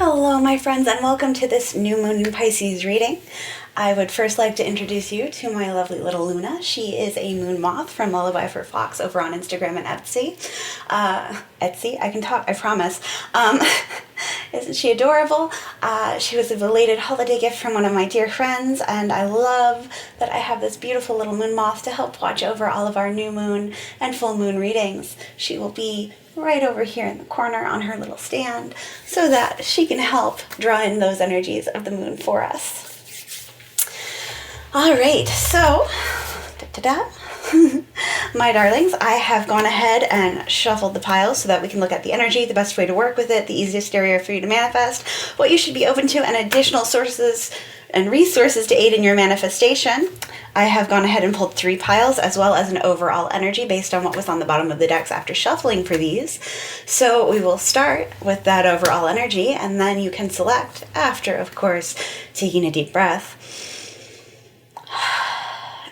Hello, my friends, and welcome to this new moon in Pisces reading. I would first like to introduce you to my lovely little Luna. She is a moon moth from Lullaby for Fox over on Instagram and Etsy. Etsy? I can talk, I promise. Isn't she adorable? She was a belated holiday gift from one of my dear friends, and I love that I have this beautiful little moon moth to help watch over all of our new moon and full moon readings. She will be right over here in the corner on her little stand so that she can help draw in those energies of the moon for us. All right, so, my darlings, I have gone ahead and shuffled the piles so that we can look at the energy, the best way to work with it, the easiest area for you to manifest, what you should be open to, and additional sources and resources to aid in your manifestation. I have gone ahead and pulled 3 piles as well as an overall energy based on what was on the bottom of the decks after shuffling for these. So we will start with that overall energy, and then you can select after, of course, taking a deep breath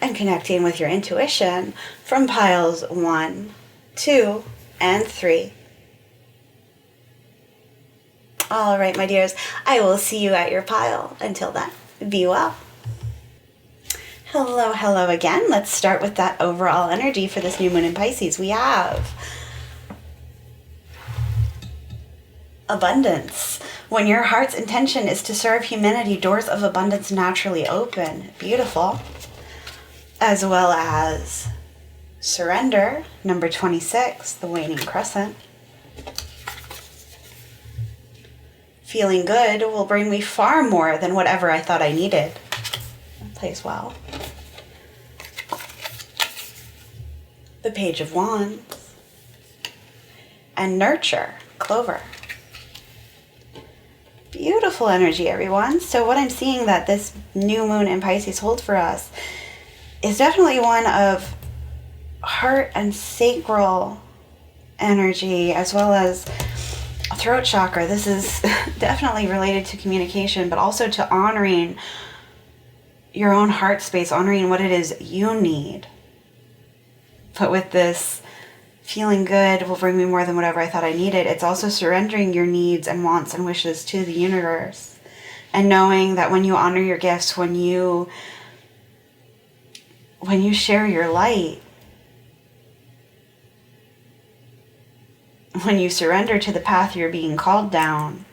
and connecting with your intuition from piles 1, 2, and 3. All right, my dears, I will see you at your pile. Until then, be well. Hello again. Let's start with that overall energy for this new moon in Pisces. We have abundance. When your heart's intention is to serve humanity, doors of abundance naturally open. Beautiful. As well as surrender, number 26, the waning crescent. Feeling good will bring me far more than whatever I thought I needed. That plays well. The Page of Wands. And nurture, clover. Beautiful energy, everyone. So what I'm seeing that this new moon in Pisces holds for us is definitely one of heart and sacral energy, as well as throat chakra. This is definitely related to communication, but also to honoring your own heart space, honoring what it is you need. But with this feeling good will bring me more than whatever I thought I needed, it's also surrendering your needs and wants and wishes to the universe, and knowing that when you honor your gifts, when you share your light, when you surrender to the path you're being called down,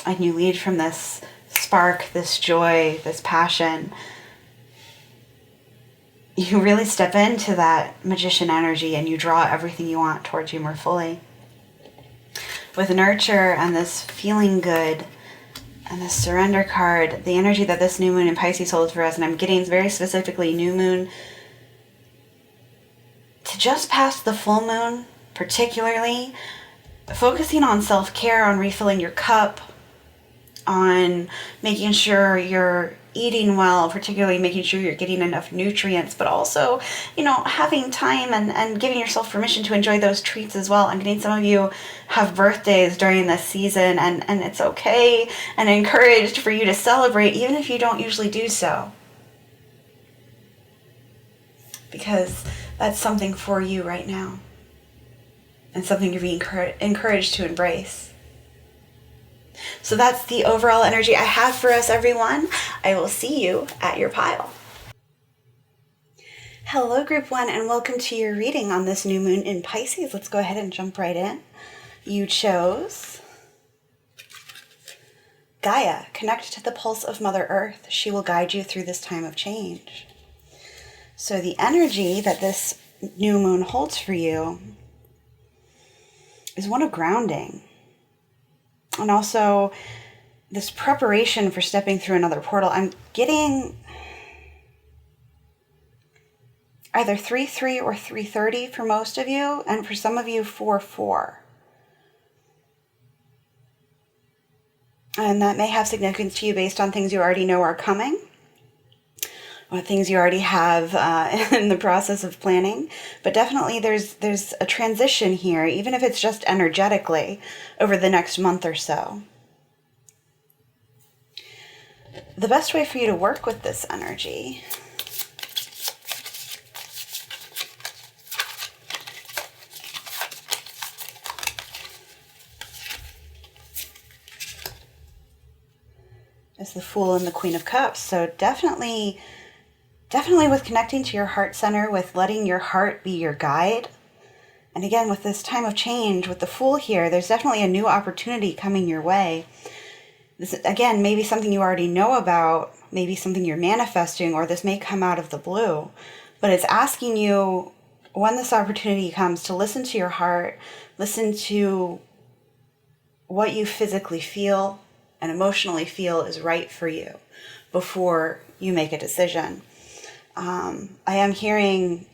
and you lead from this spark, this joy, this passion, you really step into that magician energy and you draw everything you want towards you more fully. With nurture and this feeling good and the surrender card, the energy that this new moon in Pisces holds for us, and I'm getting very specifically new moon to just past the full moon, particularly focusing on self-care, on refilling your cup, on making sure you're eating well, particularly making sure you're getting enough nutrients, but also, having time and giving yourself permission to enjoy those treats as well. I'm getting some of you have birthdays during this season, and it's okay and encouraged for you to celebrate, even if you don't usually do so, because that's something for you right now and something you're being encouraged to embrace. So that's the overall energy I have for us, everyone. I will see you at your pile. Hello, Group 1, and welcome to your reading on this new moon in Pisces. Let's go ahead and jump right in. You chose Gaia. Connect to the pulse of Mother Earth. She will guide you through this time of change. So the energy that this new moon holds for you is one of grounding. And also this preparation for stepping through another portal. I'm getting either 3-3 or 3:30 for most of you, and for some of you 4-4. And that may have significance to you based on things you already know are coming, or things you already have in the process of planning. But definitely there's a transition here, even if it's just energetically, over the next month or so. The best way for you to work with this energy as the Fool and the Queen of Cups. So definitely with connecting to your heart center, with letting your heart be your guide. And again, with this time of change, with the Fool here, there's definitely a new opportunity coming your way. This, again, maybe something you already know about, maybe something you're manifesting, or this may come out of the blue. But it's asking you, when this opportunity comes, to listen to your heart, listen to what you physically feel and emotionally feel is right for you before you make a decision. I am hearing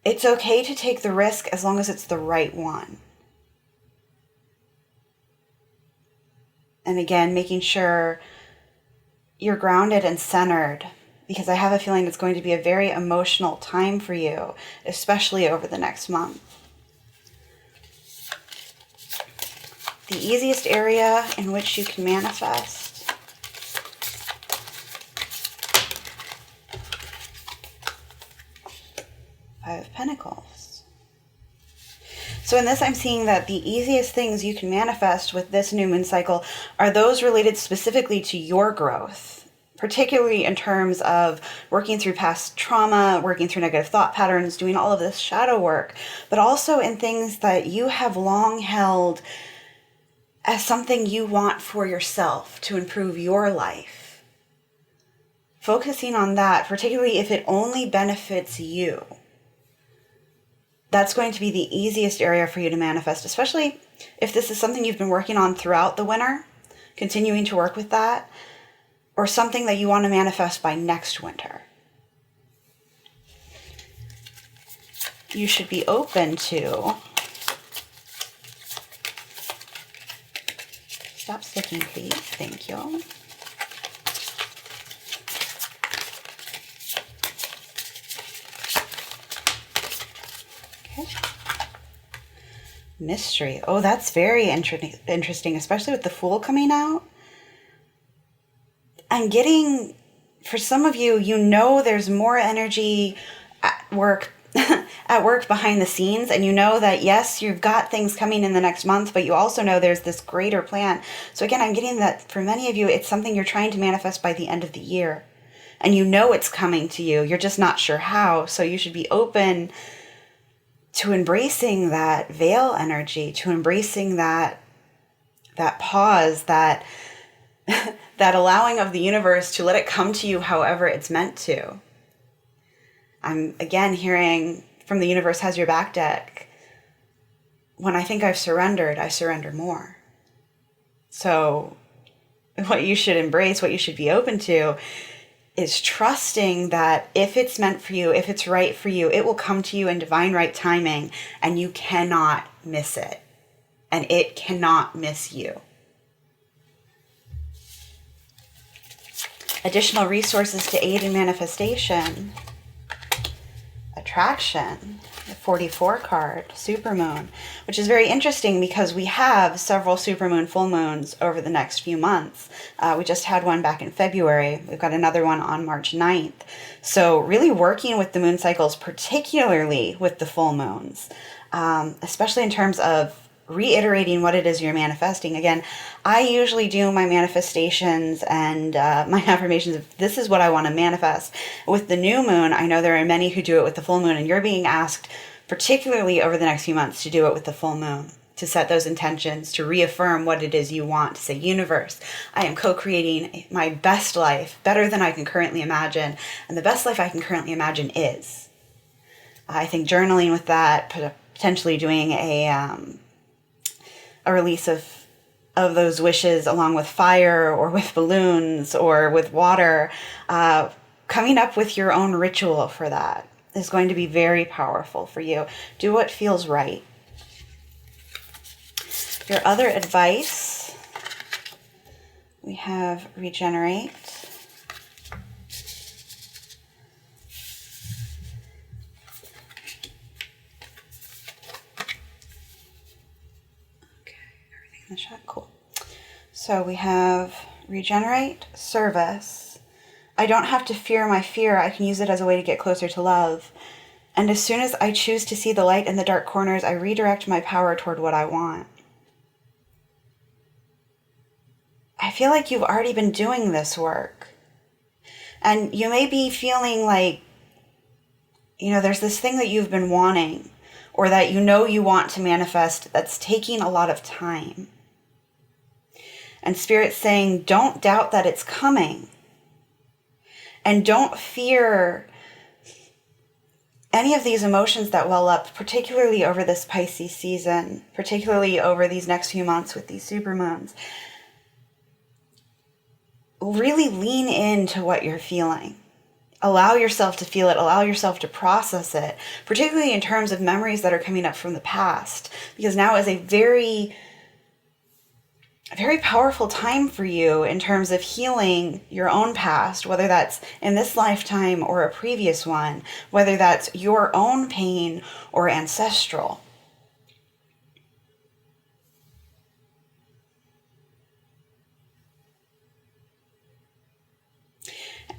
it's okay to take the risk as long as it's the right one. And again, making sure you're grounded and centered, because I have a feeling it's going to be a very emotional time for you, especially over the next month. The easiest area in which you can manifest. Five of Pentacles. So in this, I'm seeing that the easiest things you can manifest with this new moon cycle are those related specifically to your growth, particularly in terms of working through past trauma, working through negative thought patterns, doing all of this shadow work, but also in things that you have long held as something you want for yourself to improve your life. Focusing on that, particularly if it only benefits you. That's going to be the easiest area for you to manifest, especially if this is something you've been working on throughout the winter, continuing to work with that, or something that you want to manifest by next winter. You should be open to... Stop sticking, please. Thank you. Okay. Mystery. Oh, that's very interesting, especially with the Fool coming out. I'm getting, for some of you, you know there's more energy at work behind the scenes, and you know that, yes, you've got things coming in the next month, but you also know there's this greater plan. So again, I'm getting that for many of you, it's something you're trying to manifest by the end of the year. And you know it's coming to you. You're just not sure how. So you should be open to embracing that veil energy, to embracing that pause, that that allowing of the universe to let it come to you however it's meant to. I'm again hearing from the universe has your back deck. When I think I've surrendered, I surrender more. So what you should embrace, what you should be open to, is trusting that if it's meant for you, if it's right for you, it will come to you in divine right timing, and you cannot miss it. And it cannot miss you. Additional resources to aid in manifestation. Attraction, the 44 card, supermoon, which is very interesting because we have several supermoon full moons over the next few months. We just had one back in February. We've got another one on March 9th. So really working with the moon cycles, particularly with the full moons, especially in terms of reiterating what it is you're manifesting. Again, I usually do my manifestations and my affirmations of this is what I want to manifest. With the new moon, I know there are many who do it with the full moon, and you're being asked, particularly over the next few months, to do it with the full moon, to set those intentions, to reaffirm what it is you want, to say, universe, I am co-creating my best life, better than I can currently imagine, and the best life I can currently imagine is. I think journaling with that, potentially doing a release of those wishes along with fire or with balloons or with water, coming up with your own ritual for that is going to be very powerful for you. Do what feels right. Your other advice, we have regenerate. The shot. Cool. So we have regenerate, service. I don't have to fear my fear. I can use it as a way to get closer to love. And as soon as I choose to see the light in the dark corners, I redirect my power toward what I want. I feel like you've already been doing this work. And you may be feeling like, there's this thing that you've been wanting, or that you want to manifest that's taking a lot of time. And Spirit's saying, don't doubt that it's coming. And don't fear any of these emotions that well up, particularly over this Pisces season, particularly over these next few months with these supermoons. Really lean into what you're feeling. Allow yourself to feel it. Allow yourself to process it, particularly in terms of memories that are coming up from the past, because now is a very powerful time for you in terms of healing your own past, whether that's in this lifetime or a previous one, whether that's your own pain or ancestral.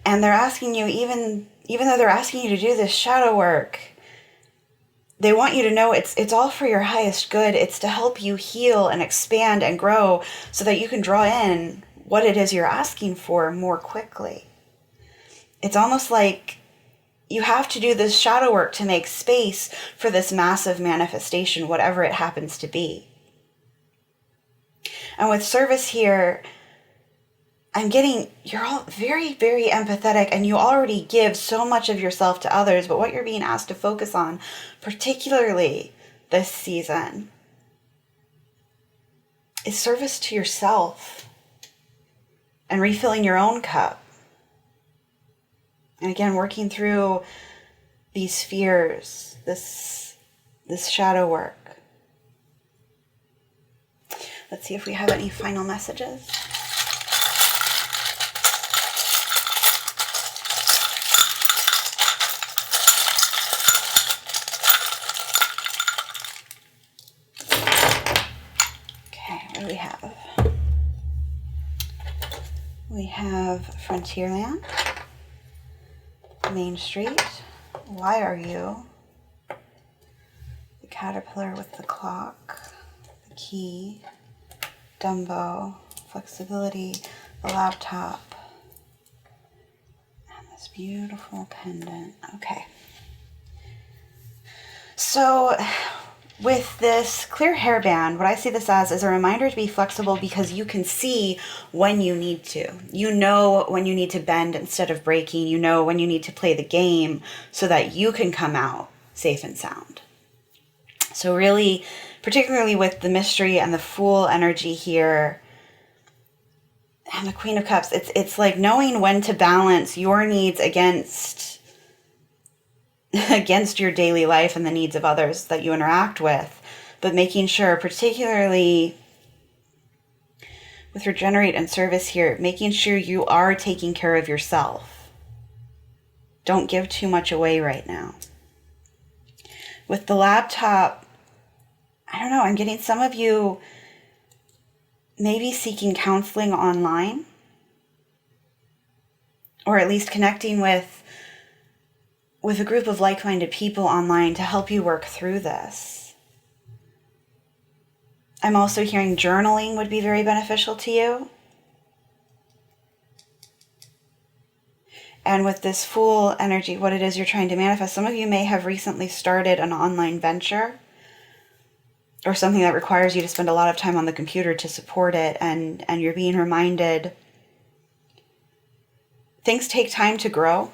And they're asking you, even though they're asking you to do this shadow work, they want you to know it's all for your highest good. It's to help you heal and expand and grow so that you can draw in what it is you're asking for more quickly. It's almost like you have to do this shadow work to make space for this massive manifestation, whatever it happens to be. And with service here, I'm getting, you're all very, very empathetic, and you already give so much of yourself to others, but what you're being asked to focus on, particularly this season, is service to yourself and refilling your own cup. And again, working through these fears, this shadow work. Let's see if we have any final messages. We have? We have Frontierland, Main Street, Why Are You? The Caterpillar with the Clock, the Key, Dumbo, Flexibility, the Laptop, and this beautiful pendant. Okay. So, with this clear hairband, what I see this as is a reminder to be flexible, because you can see when you need to. You know when you need to bend instead of breaking. You know when you need to play the game so that you can come out safe and sound. So really, particularly with the mystery and the Fool energy here, and the Queen of Cups, it's like knowing when to balance your needs against your daily life and the needs of others that you interact with, but making sure, particularly with Regenerate and Service here, making sure you are taking care of yourself. Don't give too much away right now. With the Laptop, I don't know, I'm getting some of you maybe seeking counseling online, or at least connecting with a group of like-minded people online to help you work through this. I'm also hearing journaling would be very beneficial to you. And with this Fool energy, what it is you're trying to manifest, some of you may have recently started an online venture or something that requires you to spend a lot of time on the computer to support it, and you're being reminded things take time to grow,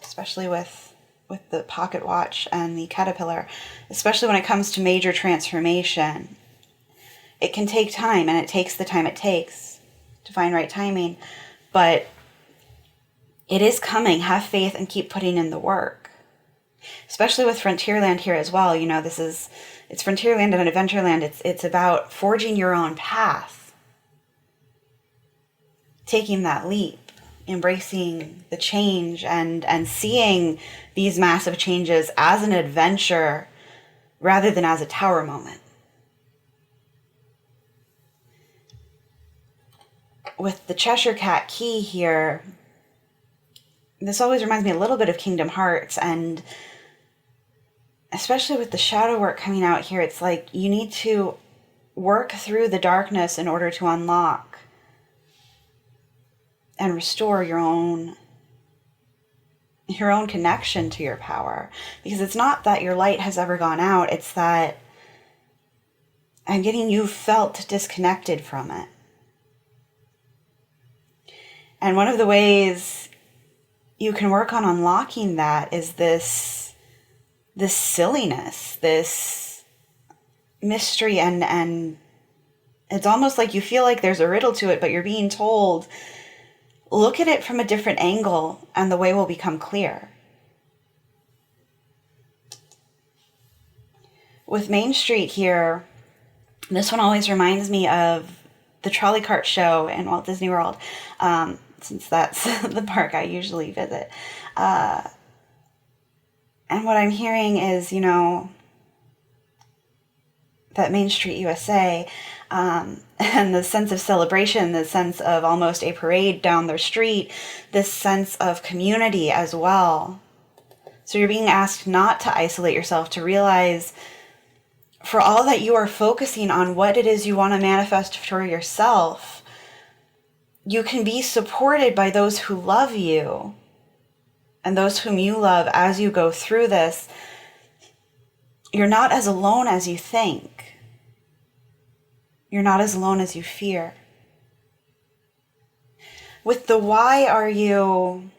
especially with the pocket watch and the caterpillar, especially when it comes to major transformation. It can take time, and it takes the time it takes to find right timing, but it is coming. Have faith and keep putting in the work. Especially with Frontierland here as well. It's Frontierland and Adventureland. It's about forging your own path. Taking that leap. Embracing the change and seeing these massive changes as an adventure rather than as a tower moment. With the Cheshire Cat key here, this always reminds me a little bit of Kingdom Hearts, and especially with the shadow work coming out here, it's like you need to work through the darkness in order to unlock and restore your own connection to your power. Because it's not that your light has ever gone out, it's that I'm getting you felt disconnected from it. And one of the ways you can work on unlocking that is this silliness, this mystery, and it's almost like you feel like there's a riddle to it, but you're being told, look at it from a different angle and the way will become clear. With Main Street here, this one always reminds me of the trolley cart show in Walt Disney World, since that's the park I usually visit. And what I'm hearing is, that Main Street USA, and the sense of celebration, the sense of almost a parade down their street, this sense of community as well. So you're being asked not to isolate yourself, to realize for all that you are focusing on what it is you want to manifest for yourself, you can be supported by those who love you and those whom you love as you go through this. You're not as alone as you think. You're not as alone as you fear. With the why are you,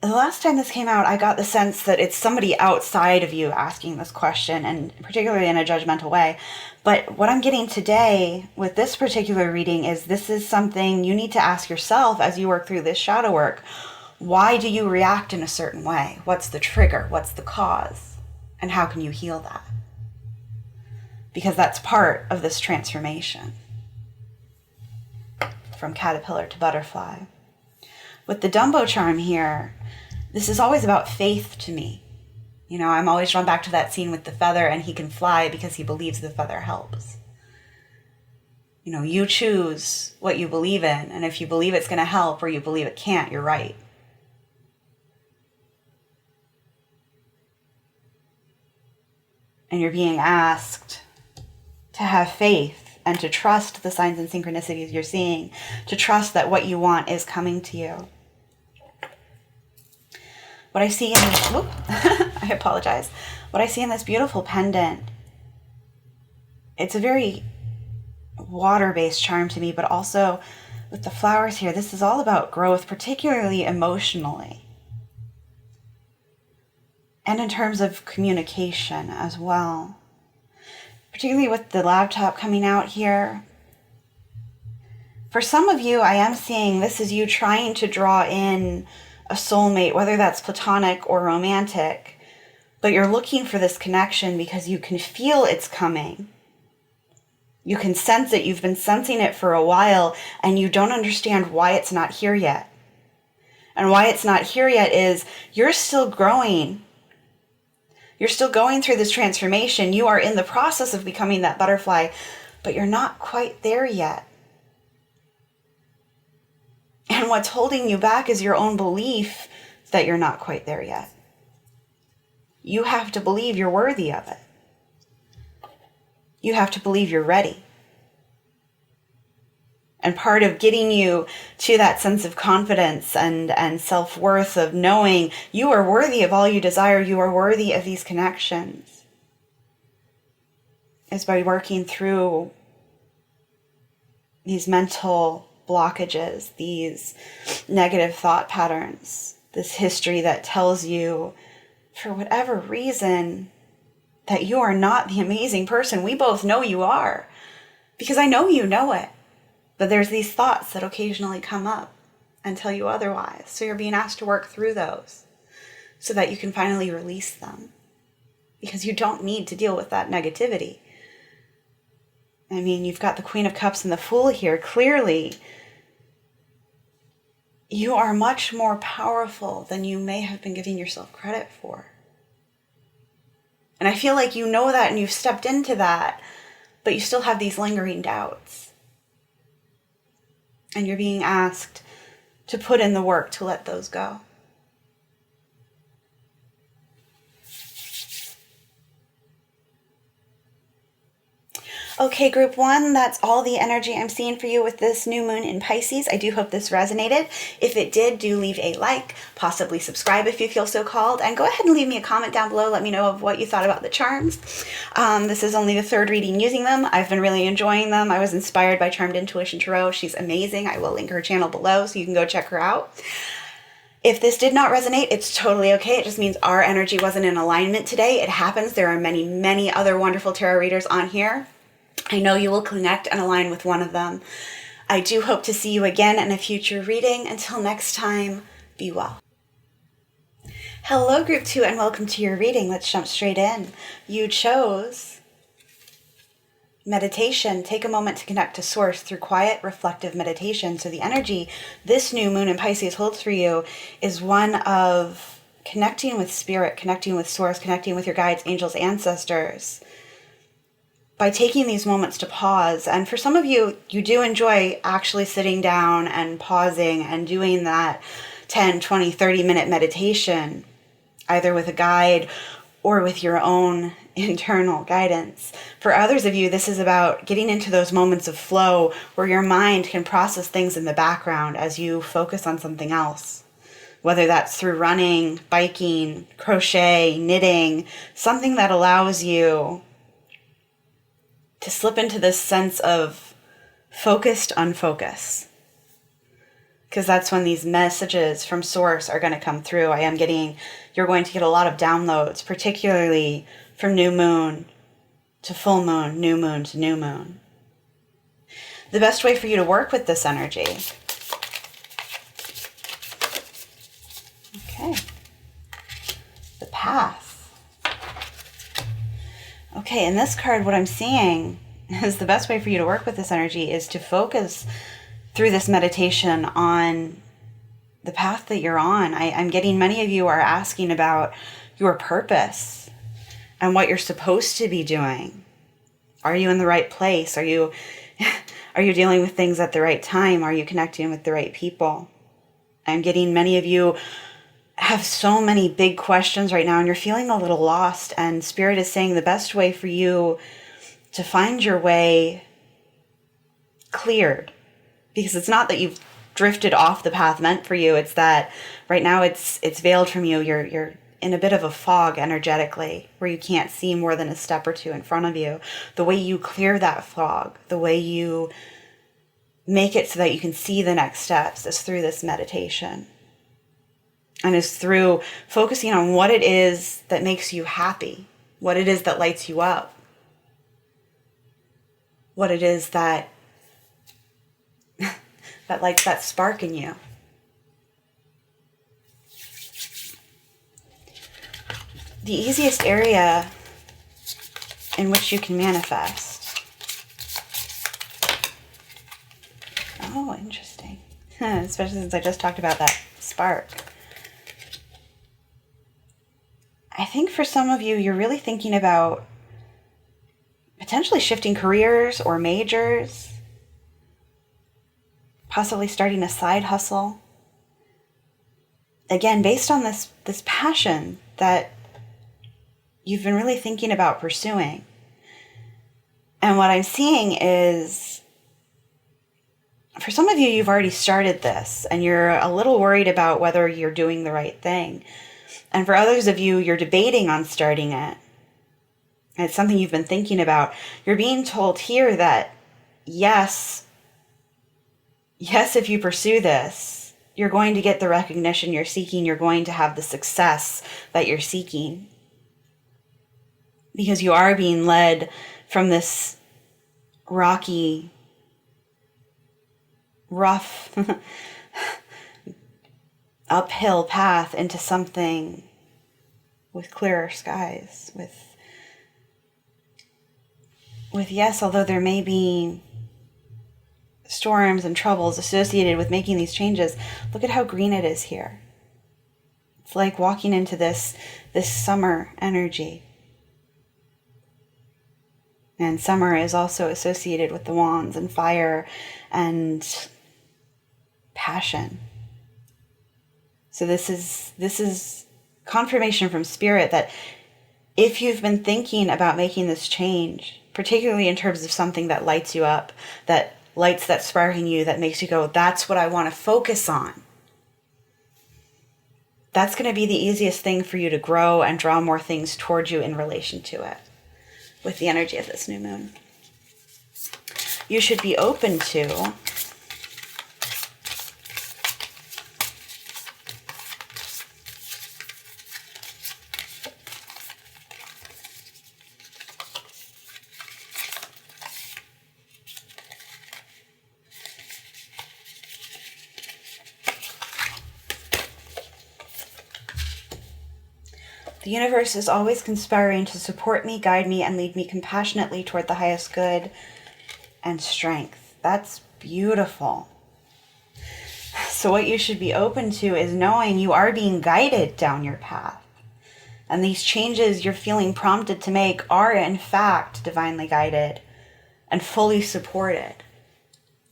the last time this came out, I got the sense that it's somebody outside of you asking this question, and particularly in a judgmental way. But what I'm getting today with this particular reading is this is something you need to ask yourself as you work through this shadow work. Why do you react in a certain way? What's the trigger? What's the cause? And how can you heal that? Because that's part of this transformation from caterpillar to butterfly. With the Dumbo charm here, this is always about faith to me. I'm always drawn back to that scene with the feather, and he can fly because he believes the feather helps. You choose what you believe in, and if you believe it's going to help or you believe it can't, you're right. And you're being asked to have faith and to trust the signs and synchronicities you're seeing, to trust that what you want is coming to you. What I see in this, I apologize. What I see in this beautiful pendant, it's a very water-based charm to me, but also with the flowers here, this is all about growth, particularly emotionally. And in terms of communication as well. Particularly with the laptop coming out here. For some of you, I am seeing this is you trying to draw in a soulmate, whether that's platonic or romantic, but you're looking for this connection because you can feel it's coming. You can sense it. You've been sensing it for a while, and you don't understand why it's not here yet. And why it's not here yet is you're still growing. You're still going through this transformation. You are in the process of becoming that butterfly, but you're not quite there yet. And what's holding you back is your own belief that you're not quite there yet. You have to believe you're worthy of it. You have to believe you're ready. And part of getting you to that sense of confidence and self-worth of knowing you are worthy of all you desire, you are worthy of these connections, is by working through these mental blockages, these negative thought patterns, this history that tells you, for whatever reason, that you are not the amazing person we both know you are. Because I know you know it. But there's these thoughts that occasionally come up and tell you otherwise. So you're being asked to work through those so that you can finally release them. Because you don't need to deal with that negativity. I mean, you've got the Queen of Cups and the Fool here. Clearly, you are much more powerful than you may have been giving yourself credit for. And I feel like you know that and you've stepped into that, but you still have these lingering doubts. And you're being asked to put in the work to let those go. Okay, group one, that's all the energy I'm seeing for you with this new moon in Pisces. I do hope this resonated. If it did, do leave a like, possibly subscribe if you feel so called, and go ahead and leave me a comment down below. Let me know of what you thought about the charms. This is only the third reading using them. I've been really enjoying them. I was inspired by Charmed Intuition Tarot. She's amazing. I will link her channel below so you can go check her out. If this did not resonate, it's totally okay. It just means our energy wasn't in alignment today. It happens. There are many, many other wonderful tarot readers on here. I know you will connect and align with one of them. I do hope to see you again in a future reading. Until next time, be well. Hello, group 2, and welcome to your reading. Let's jump straight in. You chose meditation. Take a moment to connect to source through quiet, reflective meditation. So the energy this new moon in Pisces holds for you is one of connecting with spirit, connecting with source, connecting with your guides, angels, ancestors, by taking these moments to pause. And for some of you, you do enjoy actually sitting down and pausing and doing that 10, 20, 30-minute meditation, either with a guide or with your own internal guidance. For others of you, this is about getting into those moments of flow where your mind can process things in the background as you focus on something else. Whether that's through running, biking, crochet, knitting, something that allows you to slip into this sense of focused unfocus. Because that's when these messages from source are going to come through. You're going to get a lot of downloads, particularly from new moon to full moon, new moon to new moon. The best way for you to work with this energy. Okay. The path. Okay, in this card, what I'm seeing is the best way for you to work with this energy is to focus through this meditation on the path that you're on. I'm getting many of you are asking about your purpose and what you're supposed to be doing. Are you in the right place? Are you dealing with things at the right time? Are you connecting with the right people? I'm getting many of you have so many big questions right now and you're feeling a little lost, and Spirit is saying the best way for you to find your way cleared, because it's not that you've drifted off the path meant for you, it's that right now it's veiled from you. You're in a bit of a fog energetically where you can't see more than a step or two in front of you. The way you clear that fog, the way you make it so that you can see the next steps is through this meditation. And is through focusing on what it is that makes you happy, what it is that lights you up, what it is that lights that spark in you. The easiest area in which you can manifest. Oh, interesting. Especially since I just talked about that spark. I think for some of you, you're really thinking about potentially shifting careers or majors, possibly starting a side hustle. Again, based on this passion that you've been really thinking about pursuing. And what I'm seeing is, for some of you, you've already started this and you're a little worried about whether you're doing the right thing. And for others of you, you're debating on starting it. And it's something you've been thinking about. You're being told here that yes, if you pursue this, you're going to get the recognition you're seeking. You're going to have the success that you're seeking. Because you are being led from this rocky, rough, uphill path into something with clearer skies, with yes, although there may be storms and troubles associated with making these changes, look at how green it is here. It's like walking into this summer energy. And summer is also associated with the wands and fire and passion. So this is confirmation from Spirit that if you've been thinking about making this change, particularly in terms of something that lights you up, that lights that spark in you, that makes you go, that's what I want to focus on. That's going to be the easiest thing for you to grow and draw more things towards you in relation to it with the energy of this new moon. You should be open to the universe is always conspiring to support me, guide me, and lead me compassionately toward the highest good and strength. That's beautiful. So what you should be open to is knowing you are being guided down your path. And these changes you're feeling prompted to make are in fact divinely guided and fully supported.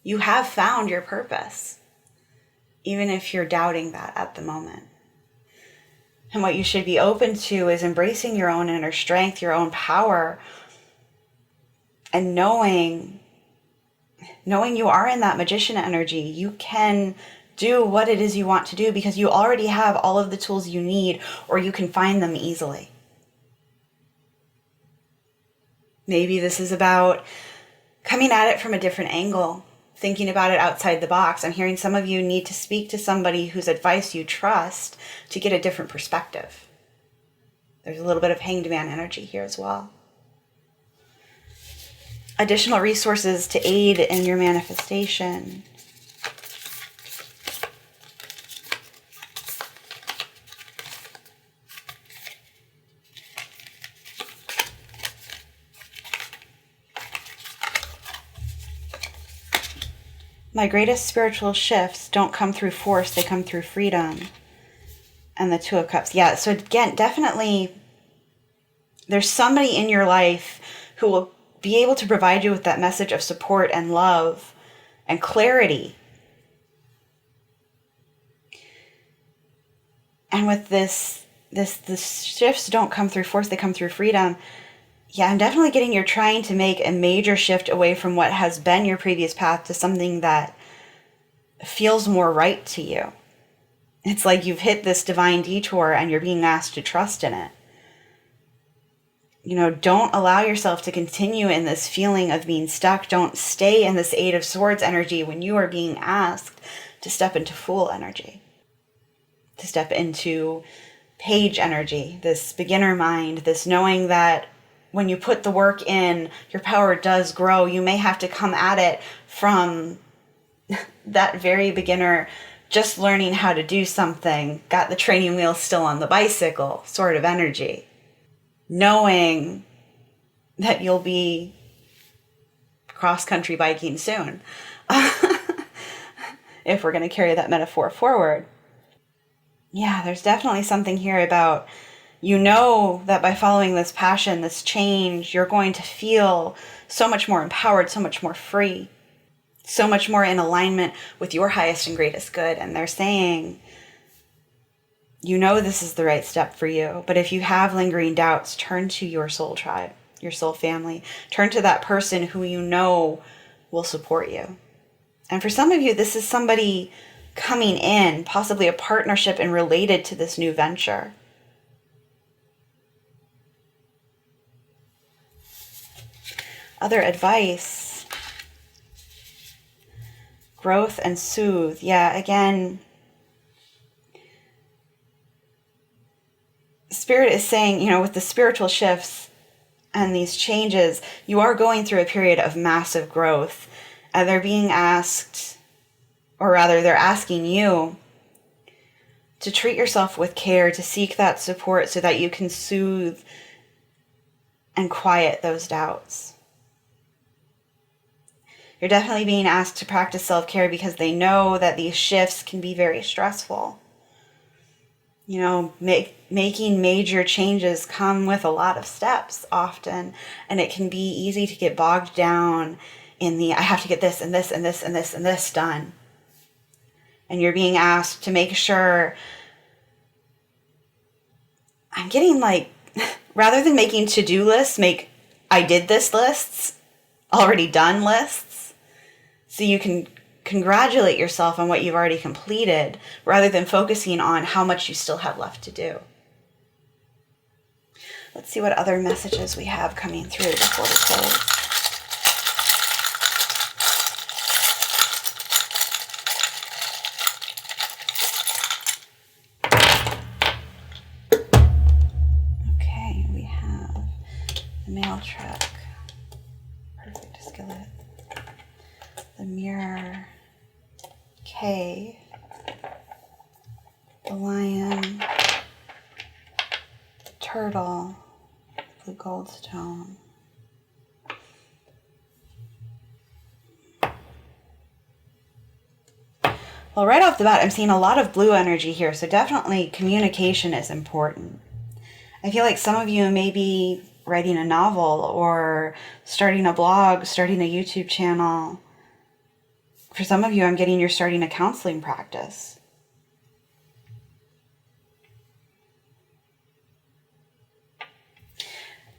You have found your purpose, even if you're doubting that at the moment. And what you should be open to is embracing your own inner strength, your own power, and knowing you are in that magician energy. You can do what it is you want to do because you already have all of the tools you need, or you can find them easily. Maybe this is about coming at it from a different angle, thinking about it outside the box. I'm hearing some of you need to speak to somebody whose advice you trust to get a different perspective. There's a little bit of hanged man energy here as well. Additional resources to aid in your manifestation. My greatest spiritual shifts don't come through force, they come through freedom. And the Two of Cups. Yeah, so again, definitely there's somebody in your life who will be able to provide you with that message of support and love and clarity. And with this shifts don't come through force, they come through freedom. Yeah, I'm definitely getting you're trying to make a major shift away from what has been your previous path to something that feels more right to you. It's like you've hit this divine detour and you're being asked to trust in it. You know, don't allow yourself to continue in this feeling of being stuck. Don't stay in this Eight of Swords energy when you are being asked to step into Fool energy, to step into Page energy, this beginner mind, this knowing that when you put the work in, your power does grow. You may have to come at it from that very beginner, just learning how to do something, got the training wheels still on the bicycle sort of energy. Knowing that you'll be cross-country biking soon, if we're going to carry that metaphor forward. Yeah, there's definitely something here about, you know, that by following this passion, this change, you're going to feel so much more empowered, so much more free, so much more in alignment with your highest and greatest good. And they're saying, you know, this is the right step for you. But if you have lingering doubts, turn to your soul tribe, your soul family. Turn to that person who you know will support you. And for some of you, this is somebody coming in, possibly a partnership and related to this new venture. Other advice, growth and soothe. Yeah, again, Spirit is saying, you know, with the spiritual shifts and these changes, you are going through a period of massive growth. And they're being asked, or rather they're asking you to treat yourself with care, to seek that support so that you can soothe and quiet those doubts. You're definitely being asked to practice self-care because they know that these shifts can be very stressful. You know, making major changes come with a lot of steps often, and it can be easy to get bogged down in the, I have to get this and this and this and this and this done. And you're being asked to make sure, I'm getting like, rather than making to-do lists, make I did this lists, already done lists. So you can congratulate yourself on what you've already completed rather than focusing on how much you still have left to do. Let's see what other messages we have coming through before we close. Okay, we have the mail truck. Perfect skillet. The mirror. K. The lion. Turtle. The goldstone. Well, right off the bat, I'm seeing a lot of blue energy here, so definitely communication is important. I feel like some of you may be writing a novel or starting a blog, starting a YouTube channel. For some of you, I'm getting you're starting a counseling practice.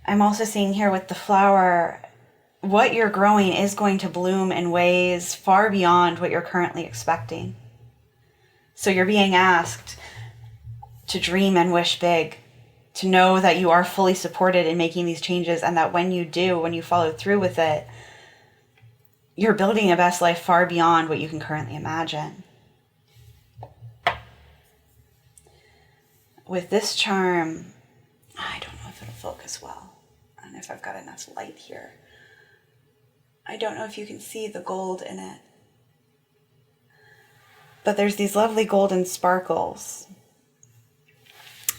I'm also seeing here with the flower, what you're growing is going to bloom in ways far beyond what you're currently expecting. So you're being asked to dream and wish big, to know that you are fully supported in making these changes, and that when you do, when you follow through with it, you're building a best life far beyond what you can currently imagine. With this charm, I don't know if it'll focus well. I don't know if I've got enough light here. I don't know if you can see the gold in it. But there's these lovely golden sparkles.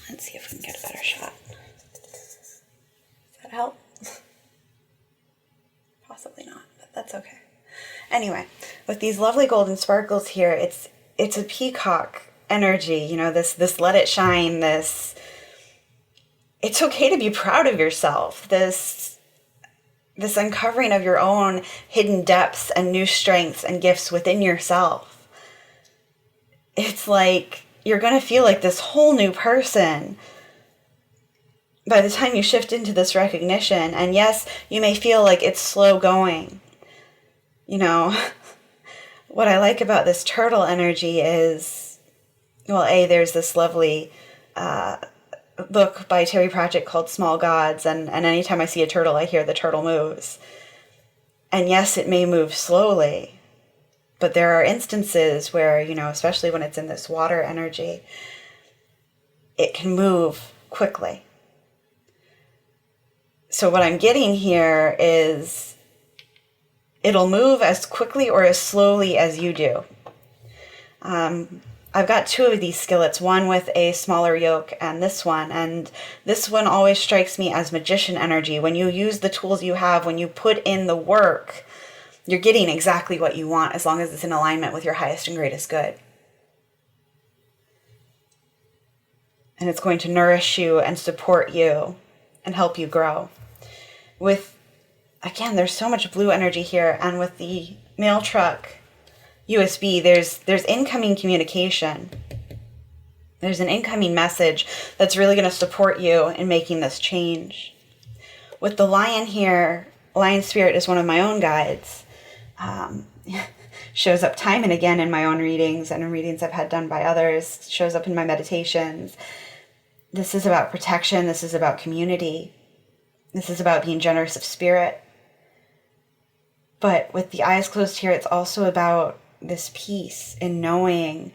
Let's see if we can get a better shot. Does that help? Possibly not, but that's okay. Anyway, with these lovely golden sparkles here, it's a peacock energy, you know, this let it shine, this it's okay to be proud of yourself, this uncovering of your own hidden depths and new strengths and gifts within yourself. It's like you're going to feel like this whole new person by the time you shift into this recognition. And yes, you may feel like it's slow going. You know, what I like about this turtle energy is, well, there's this lovely book by Terry Pratchett called Small Gods, and anytime I see a turtle, I hear the turtle moves. And yes, it may move slowly, but there are instances where, you know, especially when it's in this water energy, it can move quickly. So what I'm getting here is it'll move as quickly or as slowly as you do. I've got two of these skillets, one with a smaller yoke and this one always strikes me as magician energy. When you use the tools you have, when you put in the work, you're getting exactly what you want as long as it's in alignment with your highest and greatest good. And it's going to nourish you and support you and help you grow. Again, there's so much blue energy here, and with the mail truck USB, there's incoming communication. There's an incoming message that's really going to support you in making this change. With the lion here, lion spirit is one of my own guides. Shows up time and again in my own readings and in readings I've had done by others. Shows up in my meditations. This is about protection. This is about community. This is about being generous of spirit. But with the eyes closed here, it's also about this peace in knowing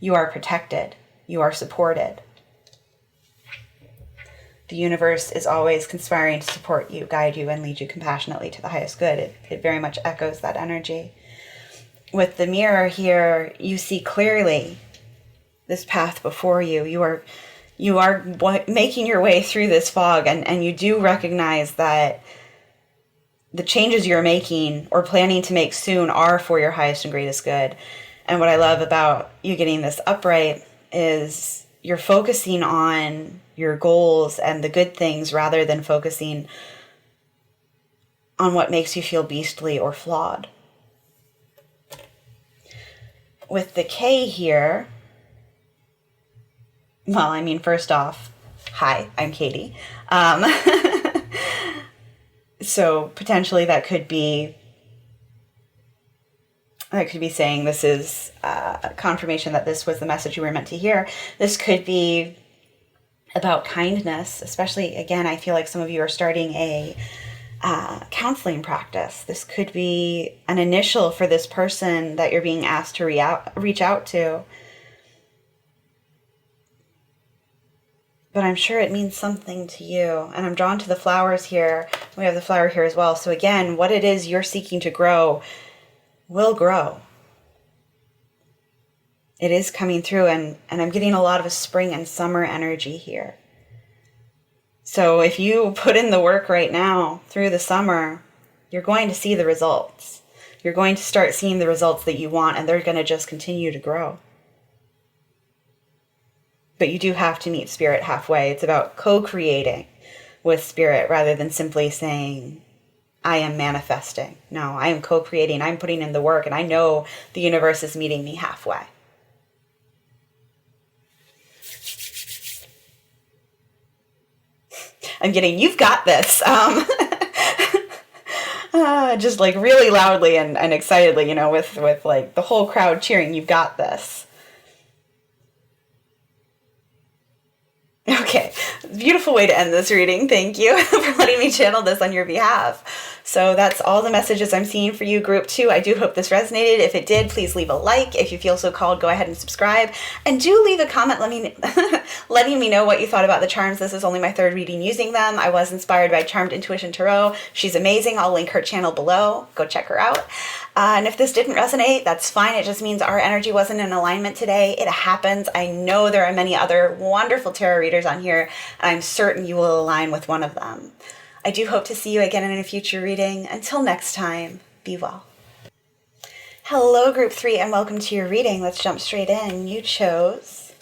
you are protected, you are supported. The universe is always conspiring to support you, guide you, and lead you compassionately to the highest good. It very much echoes that energy. With the mirror here, you see clearly this path before you. You are making your way through this fog, and you do recognize that the changes you're making or planning to make soon are for your highest and greatest good. And what I love about you getting this upright is you're focusing on your goals and the good things rather than focusing on what makes you feel beastly or flawed. With the K here, well, I mean, first off, hi, I'm Katie. So potentially that could be saying this is confirmation that this was the message you were meant to hear. This could be about kindness, especially, again, I feel like some of you are starting a counseling practice. This could be an initial for this person that you're being asked to reach out to. But I'm sure it means something to you. And I'm drawn to the flowers here. We have the flower here as well. So again, what it is you're seeking to grow will grow. It is coming through, and I'm getting a lot of a spring and summer energy here. So if you put in the work right now through the summer, you're going to see the results. You're going to start seeing the results that you want, and they're going to just continue to grow. But you do have to meet Spirit halfway. It's about co-creating with Spirit rather than simply saying, I am manifesting. No, I am co-creating. I'm putting in the work, and I know the universe is meeting me halfway. I'm getting, you've got this. Just like really loudly and excitedly, you know, with like the whole crowd cheering, you've got this. Okay, beautiful way to end this reading. Thank you for letting me channel this on your behalf. So that's all the messages I'm seeing for you, Group 2. I do hope this resonated. If it did, please leave a like. If you feel so called, go ahead and subscribe. And do leave a comment letting me know what you thought about the charms. This is only my third reading using them. I was inspired by Charmed Intuition Tarot. She's amazing. I'll link her channel below. Go check her out. And if this didn't resonate, that's fine. It just means our energy wasn't in alignment today. It happens. I know there are many other wonderful tarot readers on here, and I'm certain you will align with one of them. I do hope to see you again in a future reading. Until next time, be well. Hello, Group 3, and welcome to your reading. Let's jump straight in. You chose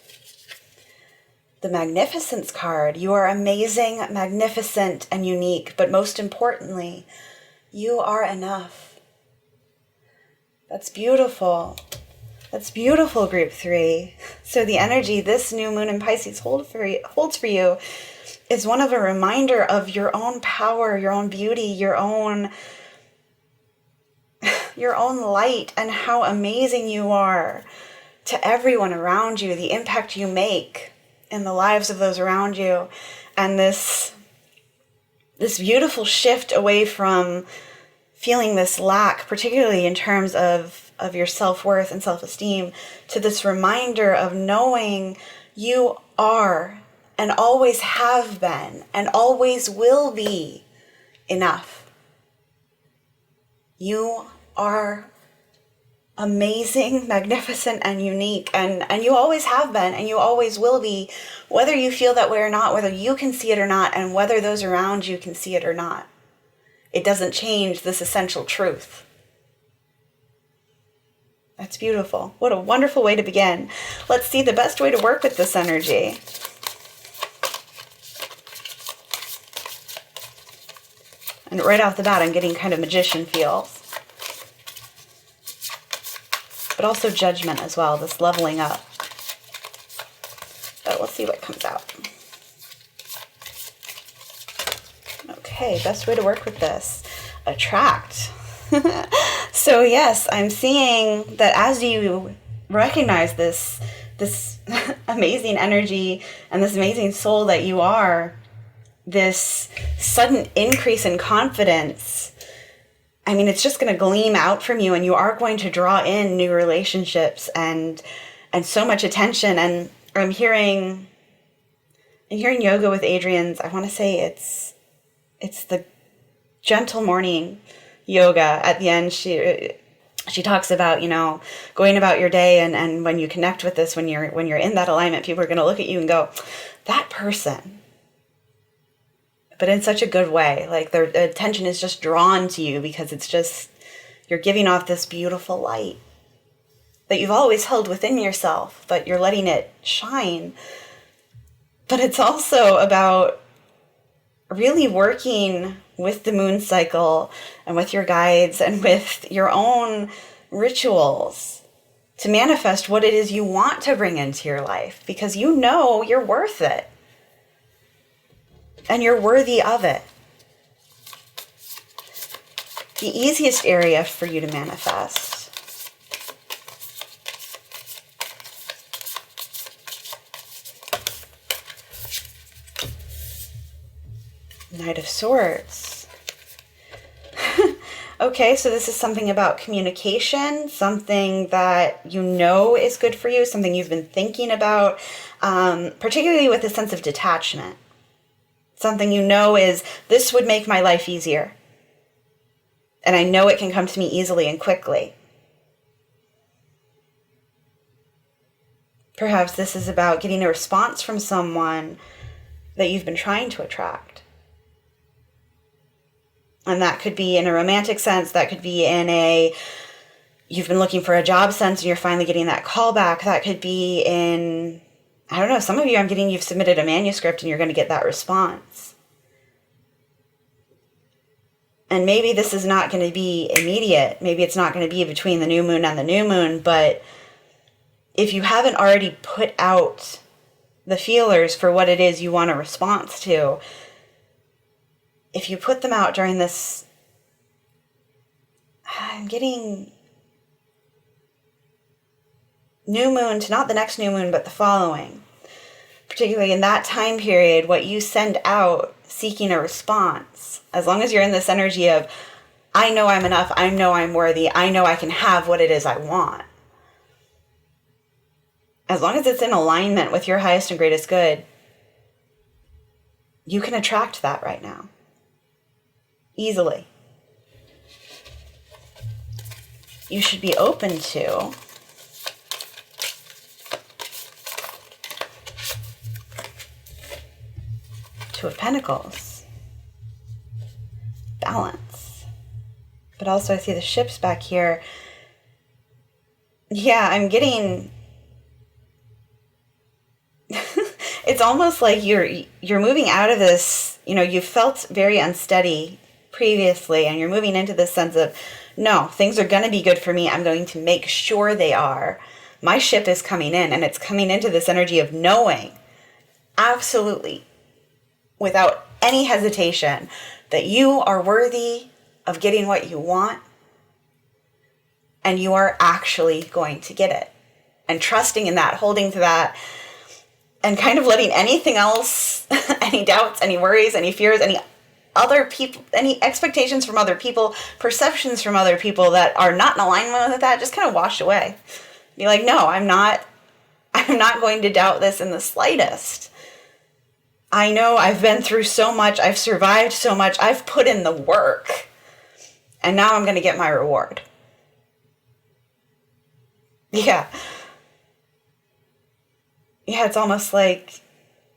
the Magnificence card. You are amazing, magnificent, and unique, but most importantly, you are enough. That's beautiful. That's beautiful, Group 3. So the energy this new moon in Pisces holds for you is one of a reminder of your own power, your own beauty, your own light, and how amazing you are to everyone around you, the impact you make in the lives of those around you, and this beautiful shift away from feeling this lack, particularly in terms of your self-worth and self-esteem, to this reminder of knowing you are and always have been and always will be enough. You are amazing, magnificent, and unique, and you always have been and you always will be, whether you feel that way or not, whether you can see it or not, and whether those around you can see it or not. It doesn't change this essential truth. That's beautiful. What a wonderful way to begin. Let's see the best way to work with this energy. And right off the bat, I'm getting kind of magician feels. But also judgment as well, this leveling up. But let's see what comes out. Okay, best way to work with this. Attract. So yes, I'm seeing that as you recognize this amazing energy and this amazing soul that you are, this sudden increase in confidence, I mean, it's just going to gleam out from you, and you are going to draw in new relationships and so much attention. And I'm hearing yoga with Adrienne's, I want to say it's the gentle morning yoga. At the end, she talks about, you know, going about your day, and when you connect with this, when you're in that alignment, people are going to look at you and go, that person. But in such a good way, like their attention is just drawn to you because it's just, you're giving off this beautiful light that you've always held within yourself, but you're letting it shine. But it's also about really working with the moon cycle and with your guides and with your own rituals to manifest what it is you want to bring into your life, because you know you're worth it and you're worthy of it. the easiest area for you to manifest. Knight of Swords. Okay, so this is something about communication, something that you know is good for you, something you've been thinking about, particularly with a sense of detachment. Something you know is, this would make my life easier. And I know it can come to me easily and quickly. Perhaps this is about getting a response from someone that you've been trying to attract. And that could be in a romantic sense, that could be in a, you've been looking for a job sense and you're finally getting that call back. That could be in, I don't know, some of you I'm getting, you've submitted a manuscript and you're going to get that response. And maybe this is not going to be immediate. Maybe it's not going to be between the new moon and the new moon, but if you haven't already put out the feelers for what it is you want a response to, if you put them out during this, I'm getting new moon to not the next new moon, but the following. Particularly in that time period, what you send out seeking a response, as long as you're in this energy of, I know I'm enough, I know I'm worthy, I know I can have what it is I want. As long as it's in alignment with your highest and greatest good, you can attract that right now. Easily. You should be open to Two of Pentacles. Balance. But also I see the ships back here. Yeah, I'm getting it's almost like you're moving out of this, you felt very unsteady previously, and you're moving into this sense of, no, things are going to be good for me. I'm going to make sure they are. My ship is coming in, and it's coming into this energy of knowing absolutely, without any hesitation, that you are worthy of getting what you want, and you are actually going to get it. And trusting in that, holding to that, and kind of letting anything else, any doubts, any worries, any fears, any other people, any expectations from other people, perceptions from other people that are not in alignment with that, just kind of wash away. Be like, no, I'm not going to doubt this in the slightest. I know I've been through so much, I've survived so much, I've put in the work, and now I'm going to get my reward. Yeah, it's almost like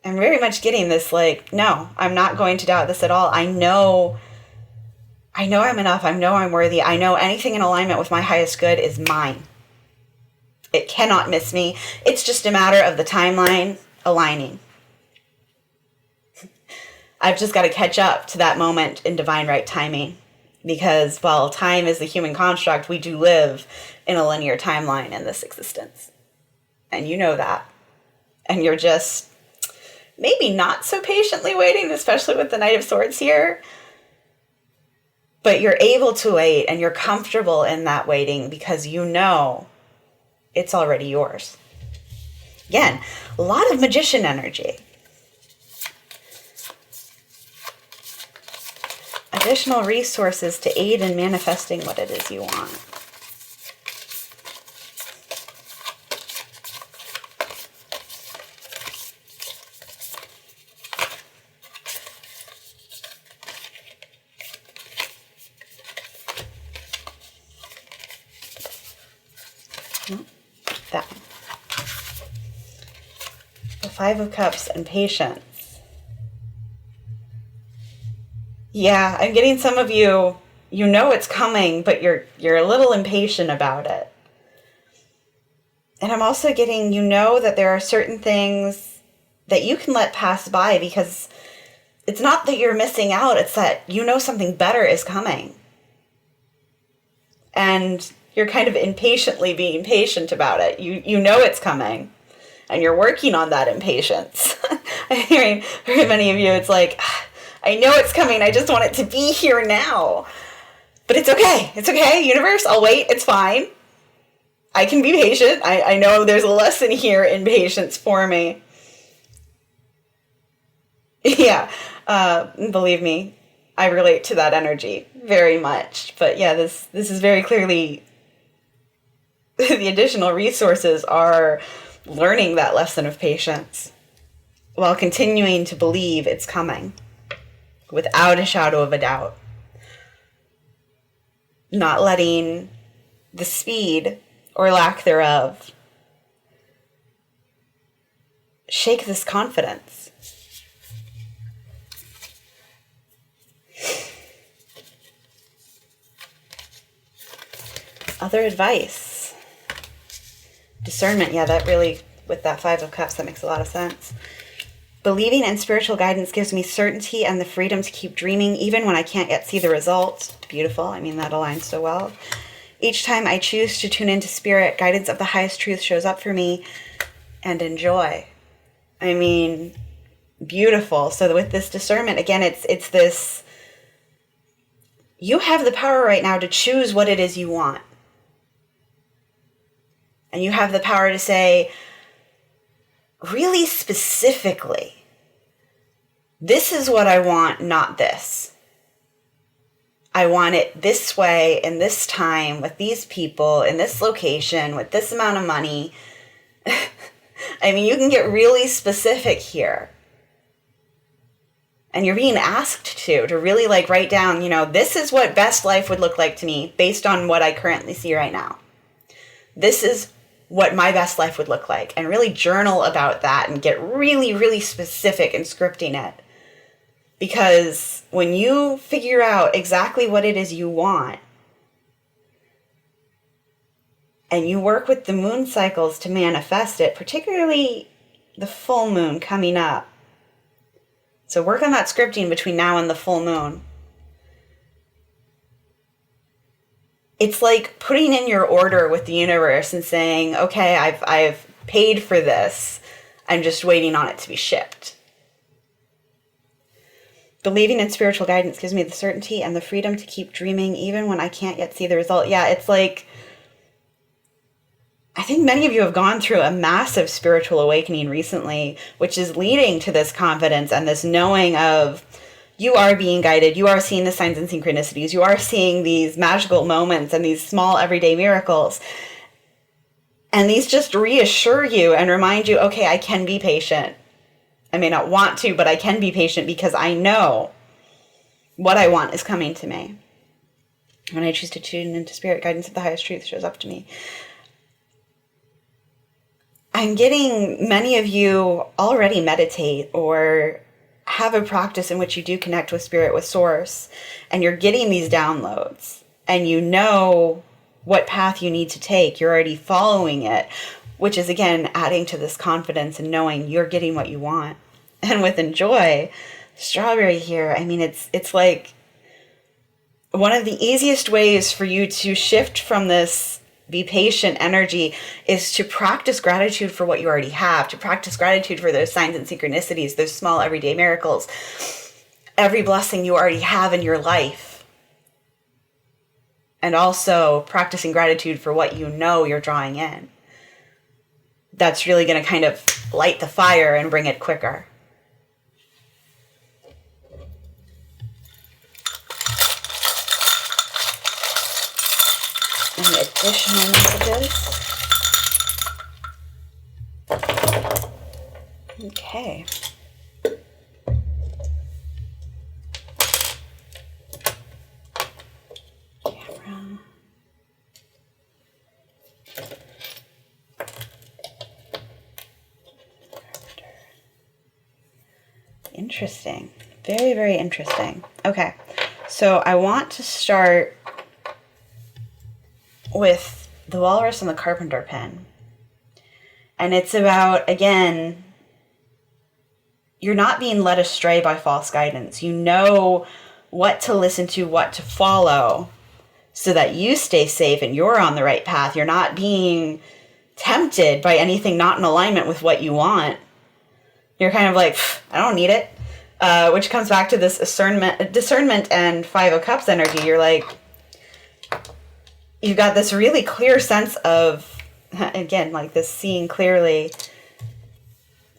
I'm very much getting this, like, no, I'm not going to doubt this at all. I know I'm enough. I know I'm worthy. I know anything in alignment with my highest good is mine. It cannot miss me. It's just a matter of the timeline aligning. I've just got to catch up to that moment in divine right timing. Because while time is the human construct, we do live in a linear timeline in this existence. And you know that. And you're just maybe not so patiently waiting, especially with the Knight of Swords here. But you're able to wait, and you're comfortable in that waiting because you know it's already yours. Again, a lot of Magician energy. Additional resources to aid in manifesting what it is you want. That one. The Five of Cups and patience. Yeah, I'm getting some of you, you know it's coming, but you're a little impatient about it. And I'm also getting, you know that there are certain things that you can let pass by because it's not that you're missing out, it's that you know something better is coming. And you're kind of impatiently being patient about it. You know it's coming, and you're working on that impatience. I'm hearing very many of you, it's like, I know it's coming, I just want it to be here now. But it's okay. It's okay, universe. I'll wait. It's fine. I can be patient. I know there's a lesson here in patience for me. Yeah. Believe me, I relate to that energy very much. But yeah, this is very clearly the additional resources are learning that lesson of patience while continuing to believe it's coming without a shadow of a doubt. Not letting the speed or lack thereof shake this confidence. Other advice. Discernment, yeah, that really, with that Five of Cups, that makes a lot of sense. Believing in spiritual guidance gives me certainty and the freedom to keep dreaming even when I can't yet see the result. Beautiful. I mean, that aligns so well. Each time I choose to tune into spirit, guidance of the highest truth shows up for me, and enjoy. I mean, beautiful. So with this discernment, again, it's this, you have the power right now to choose what it is you want. And you have the power to say, really specifically, this is what I want, not this. I want it this way, in this time, with these people, in this location, with this amount of money. I mean, you can get really specific here. And you're being asked to really like write down, this is what best life would look like to me based on what I currently see right now. This is what my best life would look like, and really journal about that and get really, really specific in scripting it. Because when you figure out exactly what it is you want, and you work with the moon cycles to manifest it, particularly the full moon coming up. So work on that scripting between now and the full moon. It's like putting in your order with the universe and saying, okay, I've paid for this. I'm just waiting on it to be shipped. Believing in spiritual guidance gives me the certainty and the freedom to keep dreaming even when I can't yet see the result. Yeah, it's like, I think many of you have gone through a massive spiritual awakening recently, which is leading to this confidence and this knowing of, you are being guided. You are seeing the signs and synchronicities. You are seeing these magical moments and these small everyday miracles. And these just reassure you and remind you, okay, I can be patient. I may not want to, but I can be patient because I know what I want is coming to me. When I choose to tune into spirit, guidance of the highest truth shows up to me. I'm getting many of you already meditate or have a practice in which you do connect with spirit, with source, and you're getting these downloads and you know what path you need to take. You're already following it, which is again adding to this confidence and knowing you're getting what you want. And with enjoy, strawberry here, I mean, it's like one of the easiest ways for you to shift from this be patient energy is to practice gratitude for what you already have, to practice gratitude for those signs and synchronicities, those small everyday miracles, every blessing you already have in your life. And also practicing gratitude for what you know you're drawing in. That's really going to kind of light the fire and bring it quicker. Any additional messages? Okay. Camera. Interesting. Very, very interesting. Okay. So I want to start with the walrus and the carpenter pen. And it's about, again, you're not being led astray by false guidance. You know what to listen to, what to follow, so that you stay safe and you're on the right path. You're not being tempted by anything not in alignment with what you want. You're kind of like, I don't need it. Which comes back to this discernment and Five of Cups energy. You're like, you've got this really clear sense of, again, like this seeing clearly,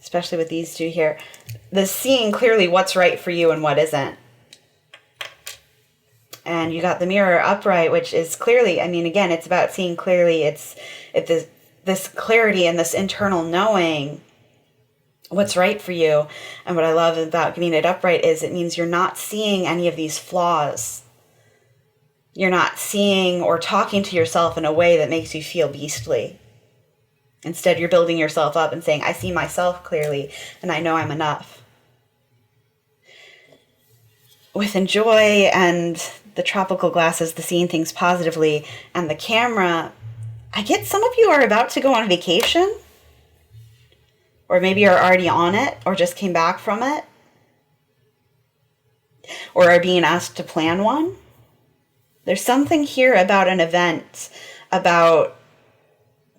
especially with these two here, this seeing clearly what's right for you and what isn't. And you got the mirror upright, which is clearly, I mean, again, it's about seeing clearly. It's this clarity and this internal knowing what's right for you. And what I love about getting it upright is it means you're not seeing any of these flaws. You're not seeing or talking to yourself in a way that makes you feel beastly. Instead, you're building yourself up and saying, I see myself clearly, and I know I'm enough. With Enjoy and the tropical glasses, the seeing things positively, and the camera, I get some of you are about to go on vacation, or maybe you're already on it, or just came back from it, or are being asked to plan one. There's something here about an event, about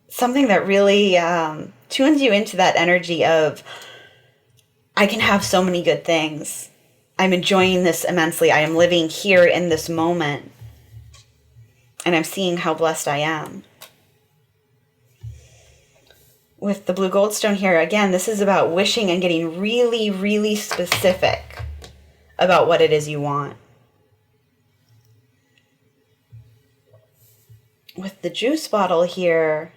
something that really tunes you into that energy of, I can have so many good things. I'm enjoying this immensely. I am living here in this moment. And I'm seeing how blessed I am. With the blue goldstone here, again, this is about wishing and getting really, really specific about what it is you want. With the juice bottle here,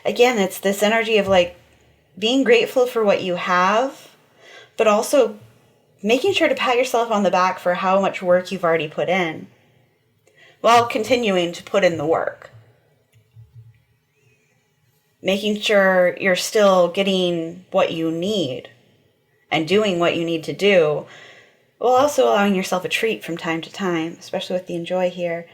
again, it's this energy of like being grateful for what you have, but also making sure to pat yourself on the back for how much work you've already put in, while continuing to put in the work. Making sure you're still getting what you need and doing what you need to do, while also allowing yourself a treat from time to time, especially with the Enjoy here.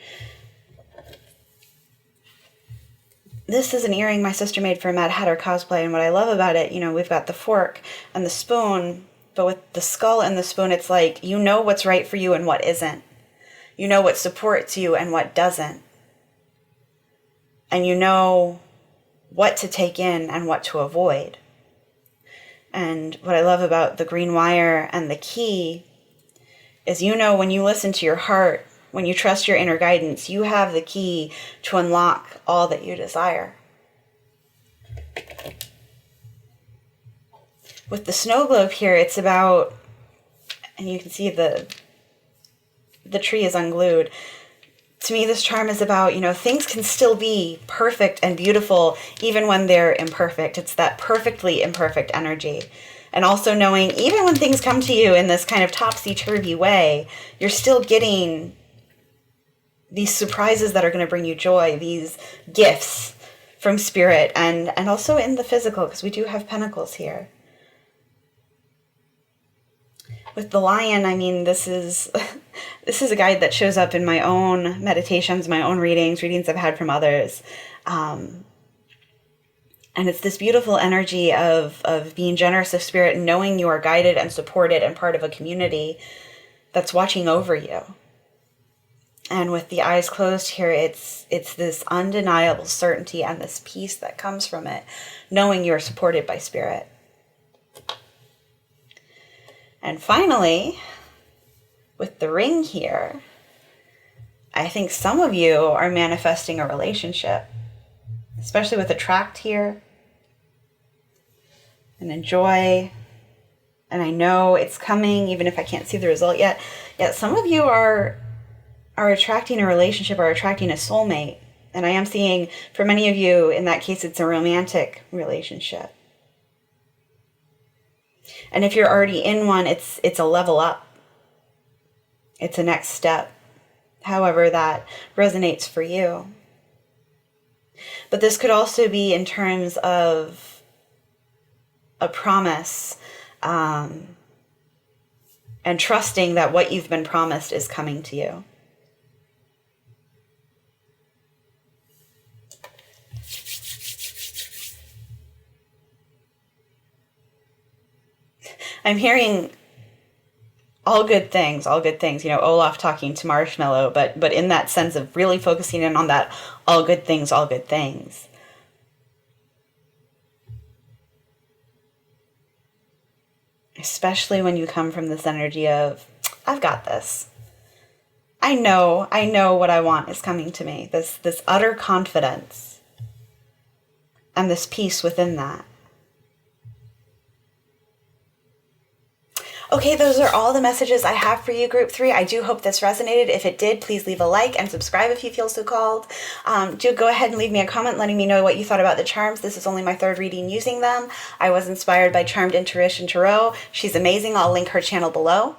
This is an earring my sister made for a Mad Hatter cosplay, and what I love about it, we've got the fork and the spoon, but with the skull and the spoon, it's like, you know what's right for you and what isn't. You know what supports you and what doesn't. And you know what to take in and what to avoid. And what I love about the green wire and the key is, when you listen to your heart, when you trust your inner guidance, you have the key to unlock all that you desire. With the snow globe here, it's about, and you can see the tree is unglued. To me, this charm is about, things can still be perfect and beautiful even when they're imperfect. It's that perfectly imperfect energy. And also knowing, even when things come to you in this kind of topsy-turvy way, you're still getting these surprises that are going to bring you joy, these gifts from spirit, and also in the physical, because we do have pentacles here. With the lion, I mean, this is a guide that shows up in my own meditations, my own readings I've had from others. And it's this beautiful energy of being generous of spirit and knowing you are guided and supported and part of a community that's watching over you. And with the eyes closed here, it's this undeniable certainty and this peace that comes from it, knowing you're supported by spirit. And finally, with the ring here, I think some of you are manifesting a relationship, especially with attract here and enjoy. And I know it's coming, even if I can't see the result yet. Yet some of you are attracting a relationship or attracting a soulmate. And I am seeing, for many of you, in that case, it's a romantic relationship. And if you're already in one, it's a level up. It's a next step, however that resonates for you. But this could also be in terms of a promise, and trusting that what you've been promised is coming to you. I'm hearing all good things, Olaf talking to Marshmallow, but in that sense of really focusing in on that all good things, all good things. Especially when you come from this energy of, I've got this. I know what I want is coming to me. This utter confidence and this peace within that. Okay, those are all the messages I have for you, Group 3. I do hope this resonated. If it did, please leave a like and subscribe if you feel so called. Do go ahead and leave me a comment letting me know what you thought about the charms. This is only my third reading using them. I was inspired by Charmed Intuition Tarot. She's amazing. I'll link her channel below.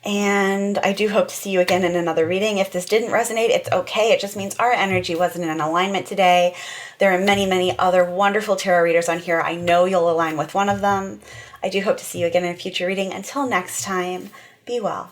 And I do hope to see you again in another reading. If this didn't resonate, it's okay. It just means our energy wasn't in alignment today. There are many, many other wonderful tarot readers on here. I know you'll align with one of them. I do hope to see you again in a future reading. Until next time, be well.